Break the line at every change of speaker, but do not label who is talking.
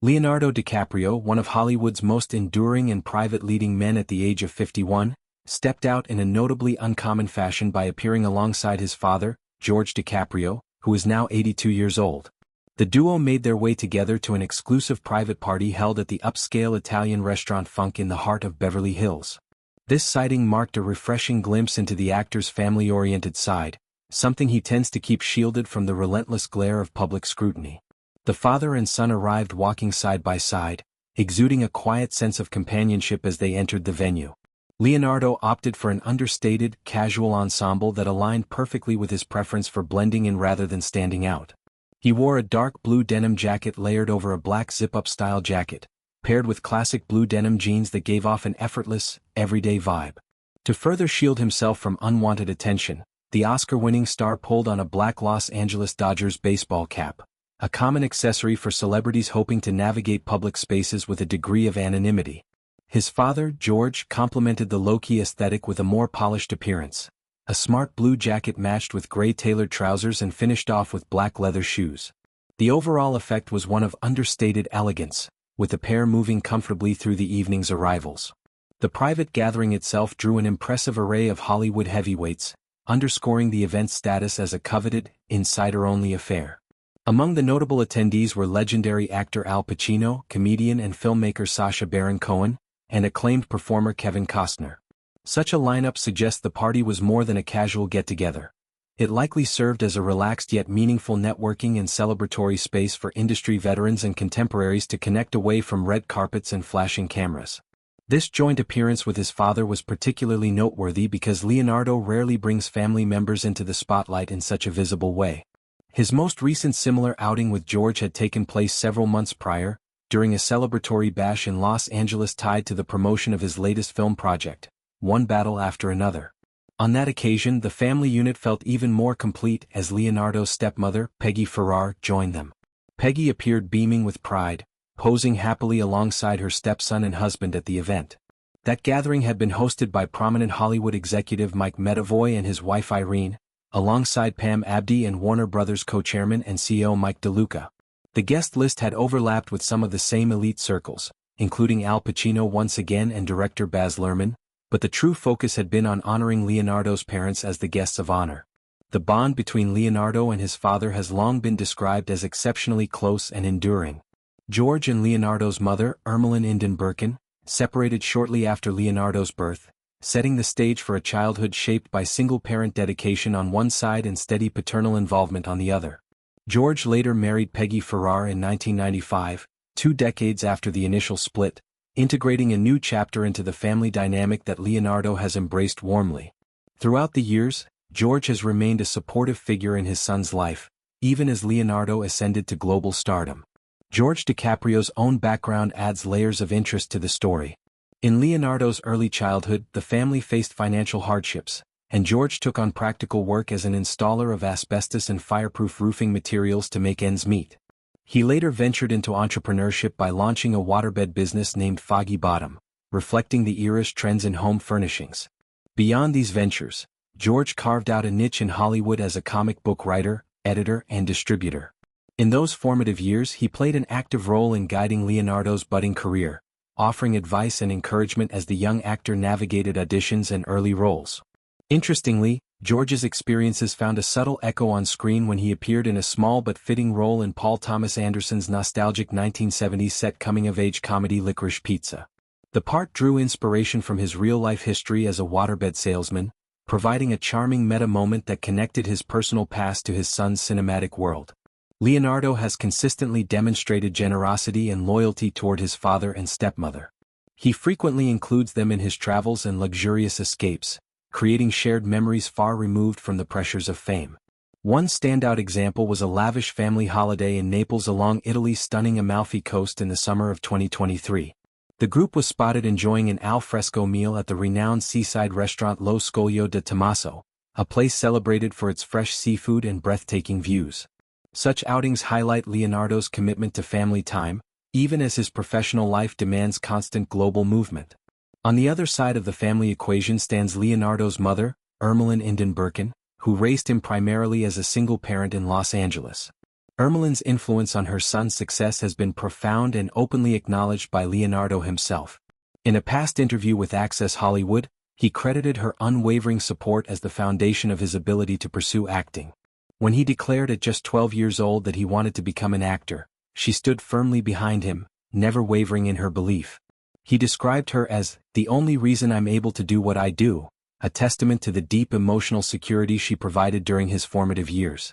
Leonardo DiCaprio, one of Hollywood's most enduring and private leading men at the age of 51, stepped out in a notably uncommon fashion by appearing alongside his father, George DiCaprio, who is now 82 years old. The duo made their way together to an exclusive private party held at the upscale Italian restaurant Funk in the heart of Beverly Hills. This sighting marked a refreshing glimpse into the actor's family-oriented side, something he tends to keep shielded from the relentless glare of public scrutiny. The father and son arrived walking side by side, exuding a quiet sense of companionship as they entered the venue. Leonardo opted for an understated, casual ensemble that aligned perfectly with his preference for blending in rather than standing out. He wore a dark blue denim jacket layered over a black zip-up style jacket, paired with classic blue denim jeans that gave off an effortless, everyday vibe. To further shield himself from unwanted attention, the Oscar-winning star pulled on a black Los Angeles Dodgers baseball cap, a common accessory for celebrities hoping to navigate public spaces with a degree of anonymity. His father, George, complemented the low-key aesthetic with a more polished appearance. A smart blue jacket matched with gray tailored trousers and finished off with black leather shoes. The overall effect was one of understated elegance, with the pair moving comfortably through the evening's arrivals. The private gathering itself drew an impressive array of Hollywood heavyweights, underscoring the event's status as a coveted, insider-only affair. Among the notable attendees were legendary actor Al Pacino, comedian and filmmaker Sacha Baron Cohen, and acclaimed performer Kevin Costner. Such a lineup suggests the party was more than a casual get-together. It likely served as a relaxed yet meaningful networking and celebratory space for industry veterans and contemporaries to connect away from red carpets and flashing cameras. This joint appearance with his father was particularly noteworthy because Leonardo rarely brings family members into the spotlight in such a visible way. His most recent similar outing with George had taken place several months prior, during a celebratory bash in Los Angeles tied to the promotion of his latest film project, One Battle After Another. On that occasion, the family unit felt even more complete as Leonardo's stepmother, Peggy Farrar, joined them. Peggy appeared beaming with pride, posing happily alongside her stepson and husband at the event. That gathering had been hosted by prominent Hollywood executive Mike Medavoy and his wife Irene, alongside Pam Abdi and Warner Brothers co-chairman and CEO Mike DeLuca. The guest list had overlapped with some of the same elite circles, including Al Pacino once again and director Baz Luhrmann, but the true focus had been on honoring Leonardo's parents as the guests of honor. The bond between Leonardo and his father has long been described as exceptionally close and enduring. George and Leonardo's mother, Ermeline Inden Birkin, separated shortly after Leonardo's birth, setting the stage for a childhood shaped by single-parent dedication on one side and steady paternal involvement on the other. George later married Peggy Farrar in 1995, 2 decades after the initial split, integrating a new chapter into the family dynamic that Leonardo has embraced warmly. Throughout the years, George has remained a supportive figure in his son's life, even as Leonardo ascended to global stardom. George DiCaprio's own background adds layers of interest to the story. In Leonardo's early childhood, the family faced financial hardships, and George took on practical work as an installer of asbestos and fireproof roofing materials to make ends meet. He later ventured into entrepreneurship by launching a waterbed business named Foggy Bottom, reflecting the era's trends in home furnishings. Beyond these ventures, George carved out a niche in Hollywood as a comic book writer, editor, and distributor. In those formative years, he played an active role in guiding Leonardo's budding career, offering advice and encouragement as the young actor navigated auditions and early roles. Interestingly, George's experiences found a subtle echo on screen when he appeared in a small but fitting role in Paul Thomas Anderson's nostalgic 1970s set coming-of-age comedy Licorice Pizza. The part drew inspiration from his real-life history as a waterbed salesman, providing a charming meta moment that connected his personal past to his son's cinematic world. Leonardo has consistently demonstrated generosity and loyalty toward his father and stepmother. He frequently includes them in his travels and luxurious escapes, creating shared memories far removed from the pressures of fame. One standout example was a lavish family holiday in Naples along Italy's stunning Amalfi Coast in the summer of 2023. The group was spotted enjoying an al fresco meal at the renowned seaside restaurant Lo Scoglio de Tommaso, a place celebrated for its fresh seafood and breathtaking views. Such outings highlight Leonardo's commitment to family time, even as his professional life demands constant global movement. On the other side of the family equation stands Leonardo's mother, Ermeline Inden Birkin, who raised him primarily as a single parent in Los Angeles. Ermeline's influence on her son's success has been profound and openly acknowledged by Leonardo himself. In a past interview with Access Hollywood, he credited her unwavering support as the foundation of his ability to pursue acting. When he declared at just 12 years old that he wanted to become an actor, she stood firmly behind him, never wavering in her belief. He described her as, "the only reason I'm able to do what I do," a testament to the deep emotional security she provided during his formative years.